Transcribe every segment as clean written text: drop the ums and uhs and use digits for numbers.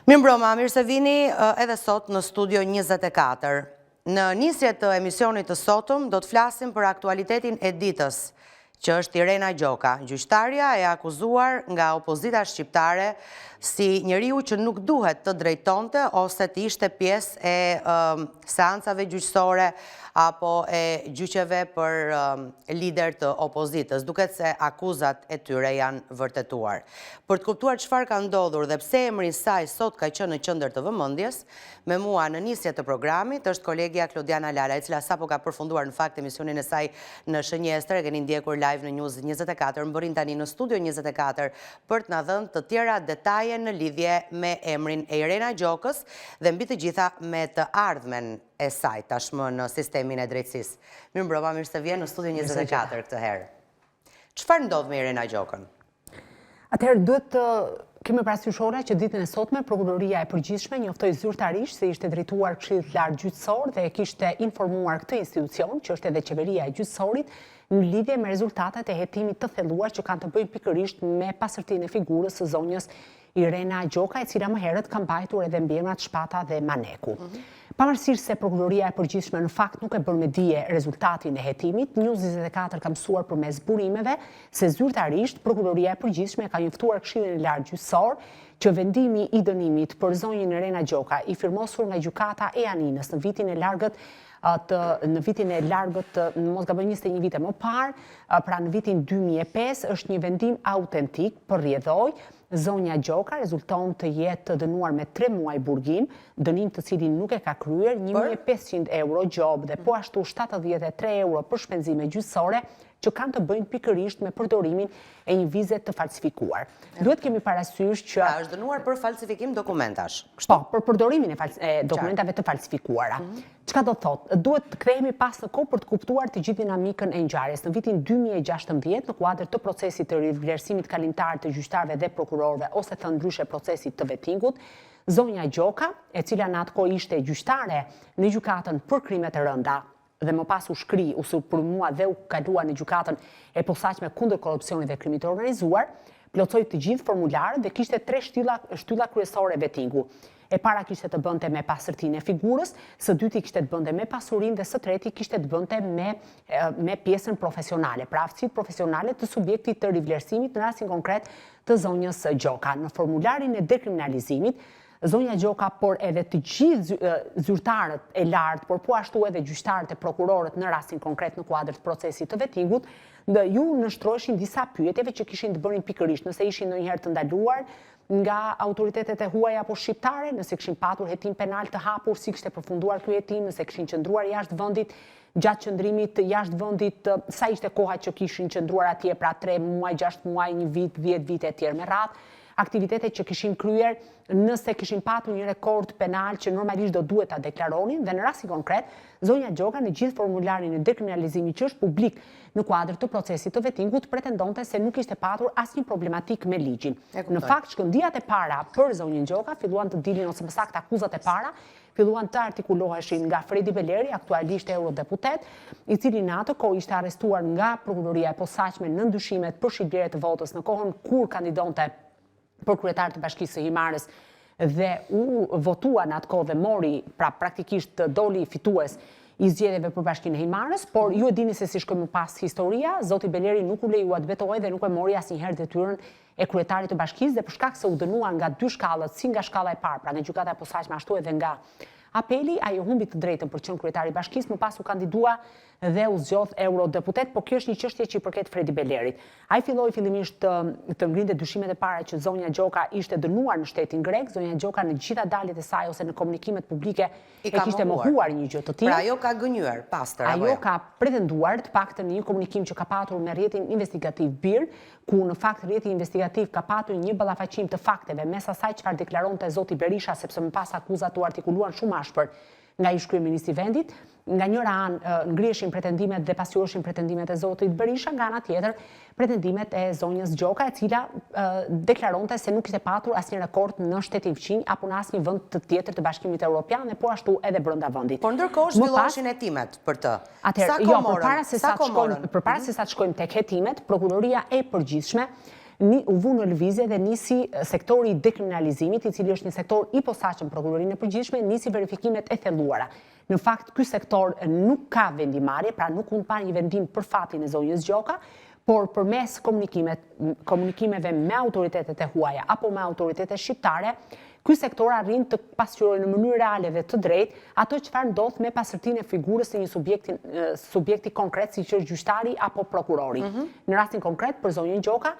Mirëmbrëma, mirë se vini edhe sot në Studio 24. Në nisje të emisionit të sotëm do të flasim për aktualitetin e ditës, që është Irena Gjoka, gjyqtarja e akuzuar nga opozita shqiptare si njeriu që nuk duhet të drejtonte ose të ishte pjesë e seancave gjyqësore apo e gjyqeve për lider të opozitës, duket se akuzat e tyre janë vërtetuar. Për të kuptuar çfarë ka ndodhur dhe pse emri i saj sot ka qenë në qendër të vëmendjes, me mua në nisje të programit është kolegja Klodiana Lala, e cila sapo ka përfunduar në fakt emisionin e saj në Shënjestër, e keni ndjekur live në News 24, më bërin tani në Studio 24 për të na dhënë të tjera detaje në lidhje me emrin e Irena Gjokës dhe mbi të gjitha me të ardhmen e saj tashmë në sistemin e drejtësisë. Mirëmbrëma, mirë se vjen në Studio 24 këtë herë. Çfarë ndodh me Irena Gjokën? Atëherë duhet të kemi parasysh që ditën e sotme prokuroria e përgjithshme njoftoi zyrtarisht se ishte drejtuar Këshillit Lart Gjyqësor dhe e kishte informuar këtë institucion, që është edhe qeveria e gjyqësorit, në lidhje me rezultatet e hetimit të thelluar që kanë të bëjnë pikërisht me pasërtinë e figurës së zonjës Irena Gjoka, e cila më herët ka mbajtur edhe mbiemrat Shpata dhe Maneku. Pavarësisht se prokuroria e përgjithshme në fakt nuk e bën me dije rezultatin e hetimit, News 24 ka mësuar përmes burimeve se zyrtarisht prokuroria e përgjithshme ka njoftuar Këshillin Lart Gjyqësor që vendimi i dënimit për zonjën Irena Gjoka i firmosur nga gjykata e Aninës në vitin e largët mos gaboj 21 vite më parë, pra në vitin 2005, është një vendim autentik për rrjedhoj. Zonja Gjoka rezulton të jetë dënuar me 3 muaj burgim, dënim të cilin nuk e ka kryer, 1.500 euro gjob dhe po ashtu 73 euro për shpenzime gjyqësore që kanë të bëjnë pikërisht me përdorimin e një vize të falsifikuar. Duhet kemi parasysh që është dënuar për falsifikim dokumentash. Po, për përdorimin e dokumentave të falsifikuara. Çka do thotë? Duhet të kthehemi pas në kohë për të kuptuar të gjithë dinamikën e ngjarjes. Në vitin 2016, në kuadër të procesit të rivlerësimit kalimtar të gjyqtarëve dhe prokurorëve ose të ndryshe procesit të vettingut, zonja Gjoka, e cila në atë kohë ishte gjyqtare në gjykatën për krime të rënda dhe më pas u shkri, u surpërmua dhe u kalua në gjykatën e posaçme kundër korrupsionit dhe krimit të organizuar, plotësoi të gjithë formularët dhe kishte 3 shtylla kryesore vettingu. E para kishte të bënte me pasërtinë e figurës, së dyti kishte të bënte me pasurinë dhe së treti kishte të bënte me pjesën profesionale, pra aftësitë profesionale të subjektit të rivlerësimit në rastin konkret të zonjës Gjoka. Në formularin e dekriminalizimit, zonja Gjoka, por edhe të gjithë zyrtarët e lartë, por po ashtu edhe gjyqtarët e prokurorët në rastin konkret në kuadër të procesit të vettingut, ju nështroheshin disa pyetjeve që kishin të bënin pikërisht, nëse ishin ndonjëherë të ndaluar nga autoritetet e huaja apo shqiptare, nëse kishin patur hetim penal të hapur, si kishte përfunduar ky hetim, nëse kishin qëndruar jashtë vendit, gjatë qëndrimit jashtë vendit, sa ishte koha që kishin qëndruar atje, pra 3 muaj, 6 muaj, 1 vit, 10 vite e tjerë me radhë, aktivitetet që kishin kryer nëse kishin patur një rekord penal që normalisht do duhet ta deklaronin, dhe në rastin konkret, zonja Gjoka në gjithë formularin e dekriminalizimit që është publik në kuadër të procesit të vettingut pretendonte se nuk ishte patur asnjë problematik me ligjin. Në fakt, shkëndijat e para për zonjën Gjoka filluan të dilin, ose më saktë akuzat e para, filluan të artikuloheshin nga Fredi Beleri, aktualisht eurodeputet, i cili në atë kohë ishte arrestuar nga prokuroria e posaçme në ndyshimet për shitblerje të votës në kohën kur kandidonte për kryetar të Bashkisë së Himarës dhe u votua në atë kohë dhe mori, pra praktikisht doli fitues i zgjedhjeve për Bashkinë e Himarës, por ju e dini se si shkoi më pas historia, zoti Beleri nuk u lejua të vetoj dhe nuk e mori asnjëherë detyrën e kryetarit të bashkisë, dhe për shkak se u dënua nga 2 shkallët, si nga shkalla e parë, pra nga gjykata e posaçme ashtu edhe nga apeli, ai humbi të drejtën për qenë kryetari i bashkisë, më pas u kandidua dhe u zgjodh eurodeputet, por kjo është një çështje që i përket Fredi Belerit. Ai filloi fillimisht të ngrinte dyshimet e para që zonja Gjoka ishte dënuar në shtetin grek, zonja Gjoka në gjitha daljet e saj ose në komunikimet publike e kishte mohuar një gjë të tillë. Pra ajo ka gënyer pastër apo jo? Ajo ka pretenduar, të paktën në një komunikim që ka patur me rrjetin investigativ BIR, ku në fakt rrjeti investigativ ka patur një ballafaqim të fakteve mes asaj çfarë deklaronte zoti Berisha, sepse më pas akuzat u artikuluan shumë ashpër nga ish kryeministri i vendit, nga njëra anë ngriheshin pretendimet dhe pasqyroheshin pretendimet e zotit Berisha, nga ana tjetër pretendimet e zonjës Gjoka, e cila deklaronte se nuk ishte patur asnjë rekord në shtetin fqinj apo në asnjë vend të tjetër të Bashkimit Evropian, dhe po ashtu edhe brenda vendit. Por ndërkohë zhvilloheshin hetimet për të. Atëherë, përpara se sa të shkojmë tek hetimet, prokuroria e përgjithshme u vu në lëvizje dhe nisi sektori i dekriminalizimit, i cili është një sektor i posaçëm prokurorinë e përgjithshme, nisi verifikimet e thelluara. Në fakt, ky sektor nuk ka vendimarrje, pra nuk mund parë një vendim për fatin e zonjës Gjoka, por përmes komunikimeve me autoritetet e huaja apo me autoritetet shqiptare, ky sektor arrin të pasqyrojë në mënyrë reale dhe të drejtë ato çfarë ndodh me pasërtinë e figurës së një subjekti konkret, siç është gjyqtari apo prokurori. Në rastin konkret për zonjën Gjoka,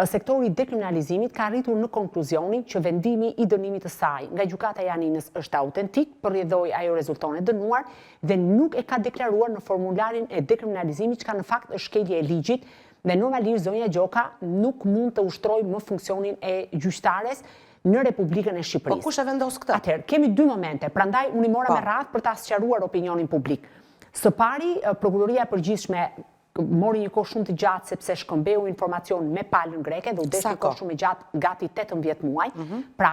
sektori i dekriminalizimit ka arritur në konkluzionin që vendimi i dënimit të saj nga gjykata e Janinës është autentik, përrjedhoi ajo rezulton e dënuar dhe nuk e ka deklaruar në formularin e dekriminalizimit, çka në fakt është shkelje e ligjit dhe normalisht zonja Gjoka nuk mund të ushtrojë më funksionin e gjyqtares në Republikën e Shqipërisë. Po kush e vendos këtë? Atëherë, kemi dy momente, prandaj unë i mora me radhë për ta sqaruar opinionin publik. Së pari, prokuroria e përgjithshme mori një kohë shumë të gjatë sepse shkëmbeu informacion me palën greke dhe u desh një kohë shumë e gjatë, gati 18 muaj. Pra,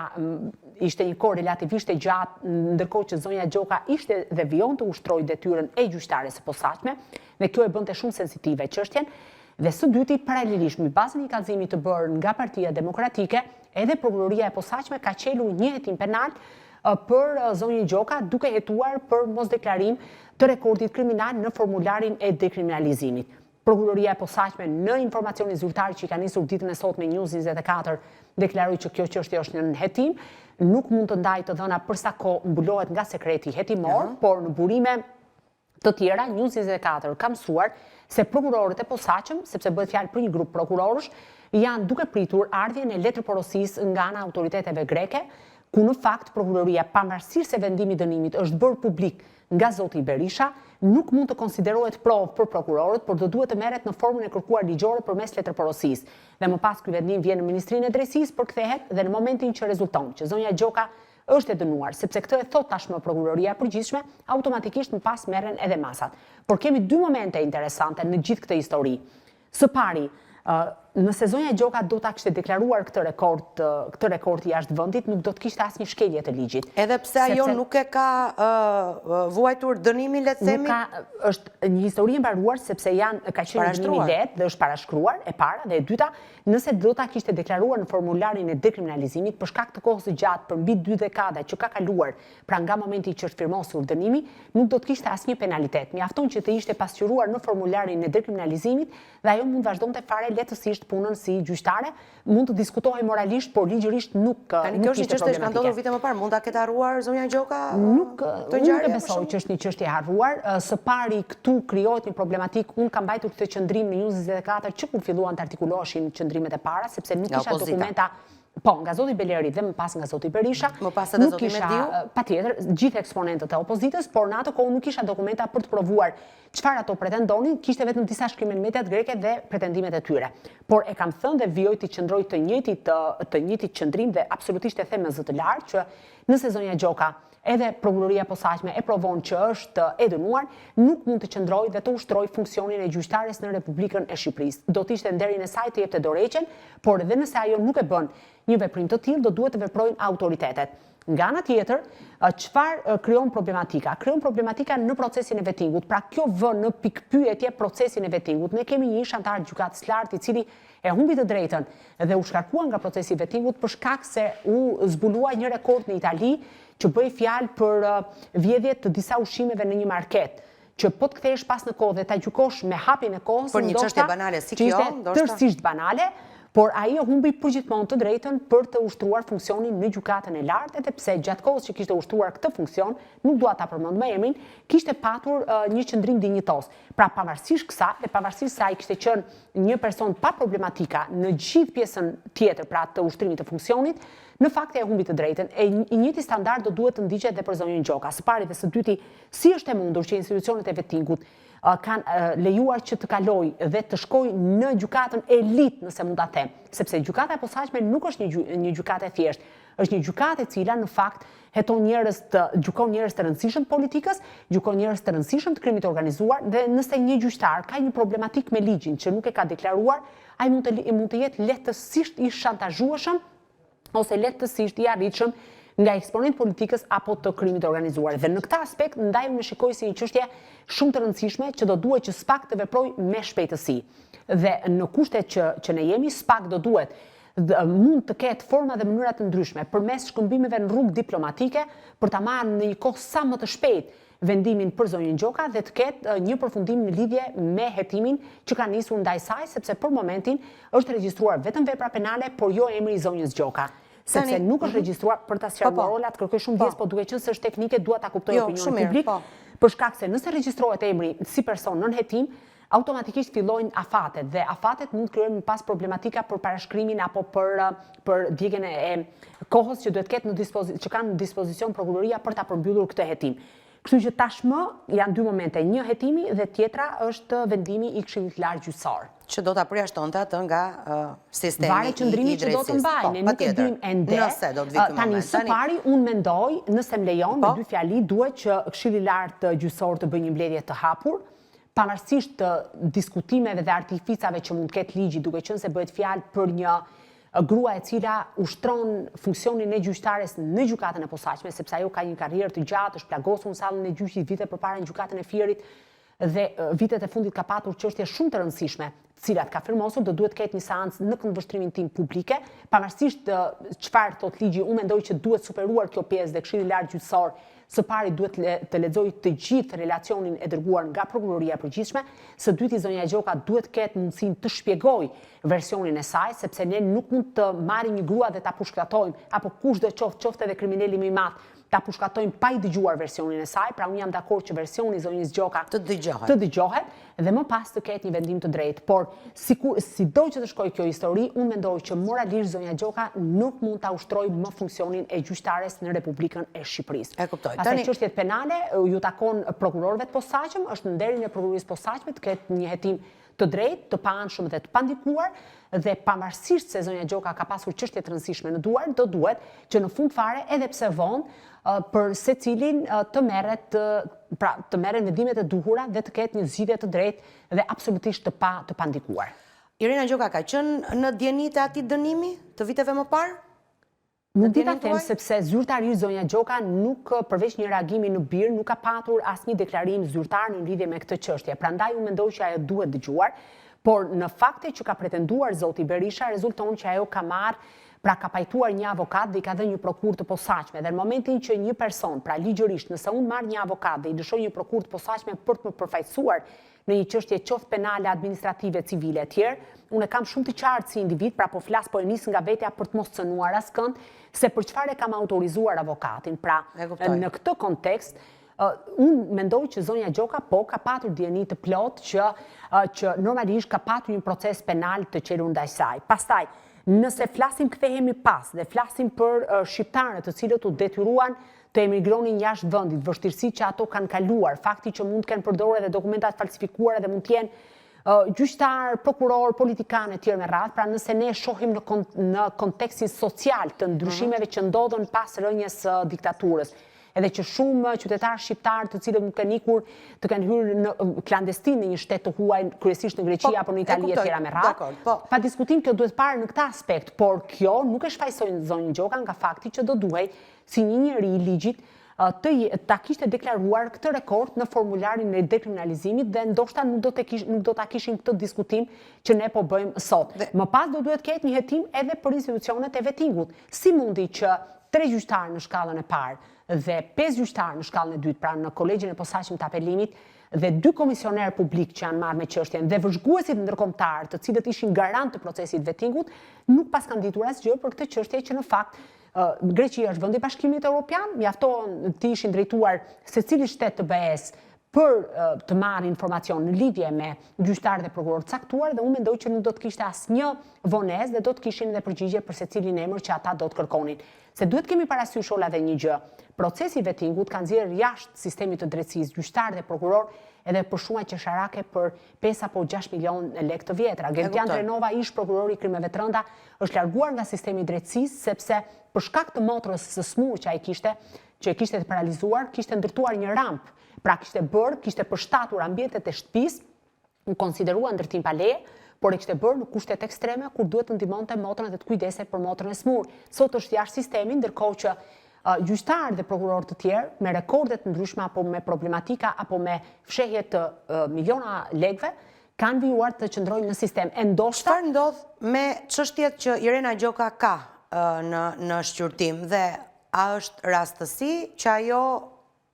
ishte një kohë relativisht e gjatë, ndërkohë që zonja Gjoka ishte dhe vijon të ushtrojë detyrën e gjyqtares së posaçme, dhe kjo e bënte shumë sensitive çështjen. Dhe së dyti, paralelisht me bazën e kallëzimit të bërë nga Partia Demokratike, edhe prokuroria e posaçme ka qelur një hetim penal për zonjën Gjoka, duke hetuar për mosdeklarim të rekordit kriminal në formularin e dekriminalizimit. Prokuroria e posaçme në informacionin zyrtar që i ka nisur ditën e sotme News 24 deklaroi që kjo çështje është në hetim, nuk mund të ndajë të dhëna për sa kohë mbulohet nga sekreti hetimor, por në burime të tjera News 24 ka mësuar se prokurorët e posaçëm, sepse bëhet fjalë për një grup prokurorësh, janë duke pritur ardhjen e letërporosisë nga ana autoriteteve greke, ku në fakt prokuroria, pavarësisht se vendimi i dënimit është bërë publik nga zoti Berisha, nuk mund të konsiderohet provë për prokurorët, por do duhet të merret në formën e kërkuar ligjore përmes letërporosisë. Dhe më pas ky vendim vjen në Ministrinë e Drejtësisë për kthehet dhe në momentin që rezulton që zonja Gjoka është e dënuar, sepse këtë e thot tashmë prokuroria e përgjithshme, automatikisht më pas merren edhe masat. Por kemi dy momente interesante në gjithë këtë histori. Së pari, nëse zonja Gjoka do ta kishte deklaruar këtë rekord jashtë vendit, nuk do të kishte asnjë shkelje të ligjit. Edhe pse ajo nuk e ka vuajtur dënimin, le të themi? Është një histori e mbaruar sepse ka qenë dënimi let dhe është parashkruar e para dhe e dyta, nëse do ta kishte deklaruar në formularin e dekriminalizimit për shkak të kohës së gjatë për mbi 2 dekada që ka kaluar, pra nga momenti që është firmosur dënimi, nuk do të kishte asnjë penalitet. Mjafton që të ishte pasqyruar në formularin e dekriminalizimit dhe ajo mund vazhdonte fare lehtësisht punën si gjyqtare, mund të diskutohej moralisht, por ligjërisht nuk kishte problematike. Kjo është një çështje që ka ndodhur vite më parë, mund ta ketë harruar zonja Gjoka? Nuk e besoj që është një çështje e harruar. Së pari këtu krijohet një problematik. Unë kam mbajtur këtë qendrim në News 24 që kur filluan të artikuloheshin qendrimet e para, sepse nuk kisha dokumenta. Po, nga zoti Beleri dhe më pas nga zoti Berisha. Më pas edhe zoti Mediu. Patjetër, gjithë eksponentët e opozitës, por në atë kohë nuk kisha dokumenta për të provuar çfarë ato pretendonin, kishte vetëm disa shkrime në mediat greke dhe pretendimet e tyre. Por e kam thënë dhe vijoj të qëndroj të njëjtit qëndrim dhe absolutisht e them me zë të lartë që nëse zonja Gjoka edhe prokuroria e posaçme e provon që është e dënuar, nuk mund të qëndrojë dhe të ushtrojë funksionin e gjyqtares në Republikën e Shqipërisë. Do të ishte nderin e saj të jepte dorëheqjen, por edhe nëse ajo nuk e bën një veprim të tillë, do duhet të veprojnë autoritetet. Nga ana tjetër, çfarë krijon problematika? Krijon problematika në procesin e vettingut. Pra kjo vën në pikpyetje procesin e vettingut. Ne kemi një ish antar gjykatës së lartë i cili e humbi të drejtën dhe u shkarkua nga procesi i vettingut për shkak se u zbulua një rekord në Itali që bëi fjalë për vjedhje të disa ushqimeve në një market, që po të kthehesh pas në kohë dhe ta gjykosh me hapjen e kohës, për një çështje banale si kjo, ndoshta tërësisht banale, por ai e humbi përgjithmonë të drejtën për të ushtruar funksionin në gjykatën e lartë, edhe pse gjatë kohës që kishte ushtruar këtë funksion, nuk dua ta përmend më emrin, kishte patur një qëndrim dinjitos. Pra pavarësisht kësaj dhe pavarësisht se ai kishte qenë një person pa problematika në gjithë pjesën tjetër, pra të ushtrimit të funksionit, në fakt e humbi të drejtën. E i njëjti standard do duhet të ndiqet edhe për zonjën Gjoka. Së pari dhe së dyti, si është e mundur që institucionet e vettingut kanë lejuar që të kalojë dhe të shkojë në gjykatën elit, nëse mund ta them, sepse gjykata e posaçme nuk është një gjykatë e thjeshtë, është një gjykatë e cila në fakt gjykon njerëz të rëndësishëm të politikës, gjykon njerëz të rëndësishëm të krimit të organizuar dhe nëse një gjyqtar ka një problematik me ligjin që nuk e ka deklaruar, ai mund të jetë lehtësisht i shantazhueshëm ose lehtësisht i arritshëm nga eksponent politikës apo të krimit organizuar. Dhe në këtë aspekt, ndaj unë shikoj si një çështje shumë të rëndësishme që do duhet që SPAK të veproj me shpejtësi. Dhe në kushtet që ne jemi, SPAK do duhet mund të ketë forma dhe mënyra të ndryshme përmes shkëmbimeve në rrugë diplomatike për ta marrë në një kohë sa më të shpejtë vendimin për zonjën Gjoka dhe të ketë një përfundim në lidhje me hetimin që ka nisur ndaj saj, sepse për momentin është regjistruar vetëm vepra penale, por jo emri i zonjës Gjoka. Sepse nuk është regjistruar për ta sqaruar rolat, kërkoj shumë ndjes, po duke qenë se është teknike, dua ta kuptoj opinionin publik, për shkak se nëse regjistrohet emri si person nën hetim, automatikisht fillojnë afatet dhe afatet mund të krijojnë pas problematika për parashkrimin apo për djegjen e kohës që duhet ketë që kanë në dispozicion prokuroria për ta përmbyllur këtë hetim. Kështu që tashmë janë dy momente, një hetimi dhe tjetra është vendimi i Këshillit Lartë Gjyqësor. Që do ta përjashtonte atë nga sistemi i drejtësisë. Varet qëndrimi që do të mbajë, ne nuk e dim ende. Nëse do të vi ky moment. Tani së pari unë mendoj, nëse më lejon me dy fjali, duhet që Këshilli i Lartë Gjyqësor të bëjë një mbledhje të hapur, pavarësisht të diskutimeve dhe artificave që mund të ketë ligji, duke qenë se bëhet fjalë për një grua e cila ushtron funksionin e gjyqtares në gjykatën e posaçme, sepse ajo ka një karrierë të gjatë, është plagosur në sallën e gjyqit vite përpara në gjykatën e Fierit dhe vitet e fundit ka patur çështje shumë të rëndësishme, të cilat ka firmosur do duhet ketë një seancë në këndvështrimin tim publike, pavarësisht çfarë thot ligji, unë mendoj që duhet superuar kjo pjesë dhe Këshilli i Lartë Gjyqësor së pari duhet të lexoj të gjithë relacionin e dërguar nga prokuroria e përgjithshme, së dyti zonja Gjoka duhet ketë mundësinë të shpjegojë versionin e saj, sepse ne nuk mund të marrim një grua dhe ta pushkatojmë, apo kushdo qoftë edhe kriminali më i madh, ta pushkatojmë pa i dëgjuar versionin e saj, pra unë jam dakord që versioni i zonjës Gjoka të dëgjohet dhe më pas të ketë një vendim të drejtë. Por sido që të shkojë kjo histori, unë mendoj që moralisht zonja Gjoka nuk mund ta ushtrojë më funksionin e gjyqtares në Republikën e Shqipërisë. E kuptoj. Pastaj çështjet penale ju takon prokurorëve të posaçëm, është në nderin e prokurorisë posaçme të ketë një hetim të drejtë, të paanshëm dhe të pandikuar, dhe pavarësisht se zonja Gjoka ka pasur çështje të rëndësishme në duar, do duhet që në fund fare, edhe pse vonë, për secilin të merren vendimet e duhura dhe të ketë një zgjidhje të drejtë dhe absolutisht të pandikuar. Irena Gjoka ka qenë në dienitë e atij dënimi të viteve më parë? Nuk di ta them sepse zyrtarisht zonja Gjoka nuk përveç një reagimi në birë nuk ka patur asnjë deklarim zyrtar në lidhje me këtë çështje. Prandaj unë mendoj që ajo duhet dëgjuar, por në fakte që ka pretenduar zoti Berisha rezulton që ajo ka ka pajtuar një avokat dhe i ka dhënë një prokuror të posaçme. Dhe në momentin që një person, pra ligjërisht, nëse unë marr një avokat dhe i lëshoj një prokuror të posaçme për të më përfaqësuar në një çështje qoftë penale, administrative, civile e tjerë, unë kam shumë të qartë si individ, pra po flas po e nis nga vetja për të mos cënuar askënd, se për çfarë kam autorizuar avokatin. Pra, në këtë kontekst, unë mendoj që zonja Gjoka ka patur dieni të plot që normalisht ka patur një proces penal të qelur ndaj saj. Pastaj, nëse flasim kthehemi pas dhe flasim për shqiptarët të cilët u detyruan të emigronin jashtë vendit, vështirësitë që ato kanë kaluar, fakti që mund të kenë përdorur edhe dokumentat falsifikuara dhe mund të jenë gjyqtar, prokuror, politikanë e tjerë me radhë, pra nëse ne shohim në kontekstin social të ndryshimeve që ndodhen pas rënjes së diktaturës, edhe që shumë qytetarë shqiptarë të cilët nuk kanë ikur të kanë hyrë në klandestin në një shtet të huaj, kryesisht në Greqi apo në Itali e tjera me radhë. Pa diskutim kjo duhet parë në këtë aspekt, por kjo nuk e shfaqsoi zonjën Gjoka nga fakti që do duhej si një njeri i ligjit ta kishte deklaruar këtë rekord në formularin e dekriminalizimit dhe ndoshta nuk do ta kishim këtë diskutim që ne po bëjmë sot. Më pas do duhet ketë një hetim edhe për institucionet e vettingut. Si mundi që 3 gjyqtarë në shkallën e parë dhe 5 gjyqtarë në shkallën e dytë, pra në kolegjin e posaçëm të apelimit, dhe 2 komisionerë publik që janë marrë me çështjen dhe vëzhguesit ndërkombëtar, të cilët ishin garant të procesit vettingut, nuk pas kanë ditur asgjë për këtë çështje që në fakt Greqia është vendi i Bashkimit Evropian, mjafton të ishin drejtuar secili shtet të BE-s për të marrë informacion në lidhje me gjyqtarë dhe prokurorë të caktuar, dhe unë mendoj që nuk do të kishte asnjë vonesë dhe do të kishin edhe përgjigje për secilin emër që ata do të kërkonin. Se duhet kemi parasysh ola edhe një gjë. Procesi vettingut ka nxjerrë jashtë sistemit të drejtësisë gjyqtarë dhe prokurorë edhe për shuma qesharake për 5 apo 6 milion lek të vjetra. Gentian Drenova, ish prokurori i krimeve të rënda, është larguar nga sistemi i drejtësisë sepse për shkak të motrës së smur që ai kishte, që e kishte të paralizuar, kishte ndërtuar një rampë. Pra kishte përshtatur ambientet e shtëpisë, u konsiderua ndërtim pa leje, por e kishte bërë në kushtet ekstreme kur duhet të ndihmonte motrën dhe të kujdese për motrën e smur. Sot është jashtë sistemi, ndërkohë që gjyqtarë dhe prokurorë të tjerë, me rekordet ndryshme apo me problematika apo me fshehje të miliona lekëve, kanë vijuar të qëndrojnë në sistem. Çfarë ndodh me çështjet që Irena Gjoka ka në shqyrtim dhe a është rastësi që ajo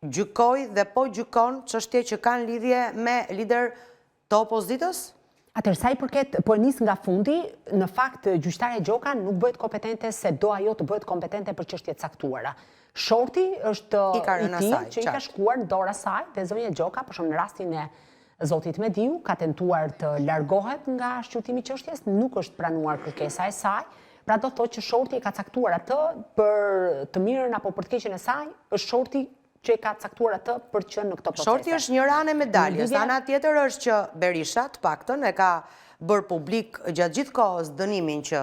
gjykoj dhe po gjykon çështje që kanë lidhje me lider të opozitës? Atëherë, sa i përket, po nis nga fundi, në fakt gjyqtarja Gjoka nuk bëhet kompetente se do ajo të bëhet kompetente për çështje të caktuara. Shorti është i tij që i ka shkuar në dorë saj dhe zonja Gjoka, për shembull në rastin e zotit Mediu, ka tentuar të largohet nga shqyrtimi i çështjes, nuk është pranuar kërkesa e saj. Pra do thotë që shorti ka caktuar atë për të mirën apo për të keqen e saj, është shorti që ka caktuar atë për që në këto procese. Shorti është një anë e medaljes, ana tjetër është që Berisha të paktën e ka bërë publik gjatë gjithë kohës dënimin që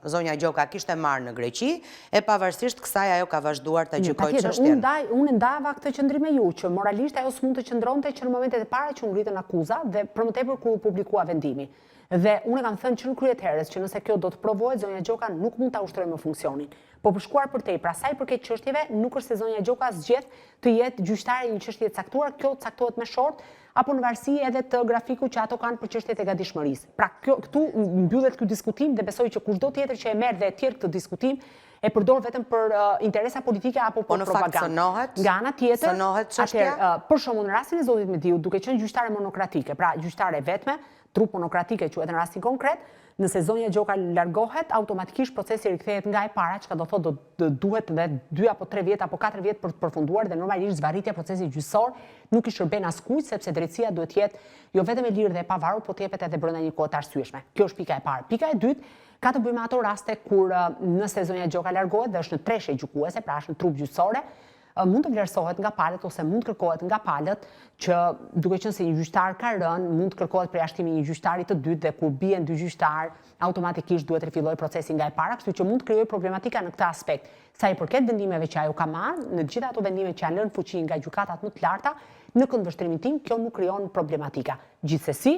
zonja Gjoka kishte marrë në Greqi, e pavarësisht kësaj ajo ka vazhduar të gjykojë çështjen. Unë ndava këtë qëndrim me ju, që moralisht ajo s'mund të qëndronte që në momentet e para që u ngritën akuza dhe për më tepër kur u publikua vendimi. Dhe unë kam thënë që në kryet herës që nëse kjo do të provohet, zonja Gjoka nuk mund ta ushtrojë më funksionin. Po për shkuar përtej, pra sa i përket çështjeve, nuk është se zonja Gjoka zgjedh të jetë gjyqtare një çështje të caktuar, kjo caktohet me short apo në varësi edhe të grafikut që ato kanë për çështjet e gatishmërisë. Pra këtu mbyllet ky diskutim dhe besoj që kushdo tjetër që e merr dhe e tjerë këtë diskutim e përdor vetëm për interesa politike apo për propagandë. Nga ana tjetër, atëherë për shembull në rastin e zotit Mediu, duke qenë gjyqtare monokratike, pra gjyqtare vetme, trup monokratike quhet në rastin konkret, nëse zonja Gjoka largohet, automatikisht procesi rikthehet nga e para, çka do thotë do duhet edhe 2 apo 3 vjet apo 4 vjet për të përfunduar dhe normalisht zvarritja procesi gjyqësor nuk i shërben askujt sepse drejtësia duhet jetë jo vetëm e lirë dhe e pavarur, po të jepet edhe brenda një kohe të arsyeshme. Kjo është pika e parë. Pika e dytë ka të bëjë me ato raste kur nëse zonja Gjoka largohet dhe është në treshë gjykuese, pra është në trup gjyqësore, mund të vlerësohet nga palët ose mund të kërkohet nga palët që duke qenë se një gjyqtar ka rënë, mund të kërkohet përjashtimi i një gjyqtari të dytë dhe kur bien 2 gjyqtar, automatikisht duhet rifillojë procesi nga e para, kështu që mund të krijojë problematika në këtë aspekt. Sa i përket vendimeve që ajo ka marrë, në të gjitha ato vendime që janë lënë fuqi nga gjykatat më të larta, në këndvështrimin tim kjo nuk krijon problematika. Gjithsesi,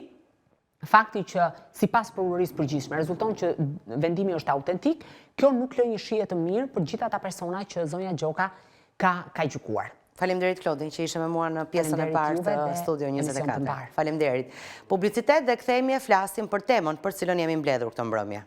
fakti që sipas prokurorisë përgjithshme rezulton që vendimi është autentik, kjo nuk lë një shije të mirë për gjithë ata persona që zonja Gjoka ka gjykuar. Faleminderit Klodin që ishe me mua në pjesën e parë të Studio 24. Faleminderit. Publicitet dhe kthehemi e flasim për temën për cilën jemi mbledhur këtë mbrëmje.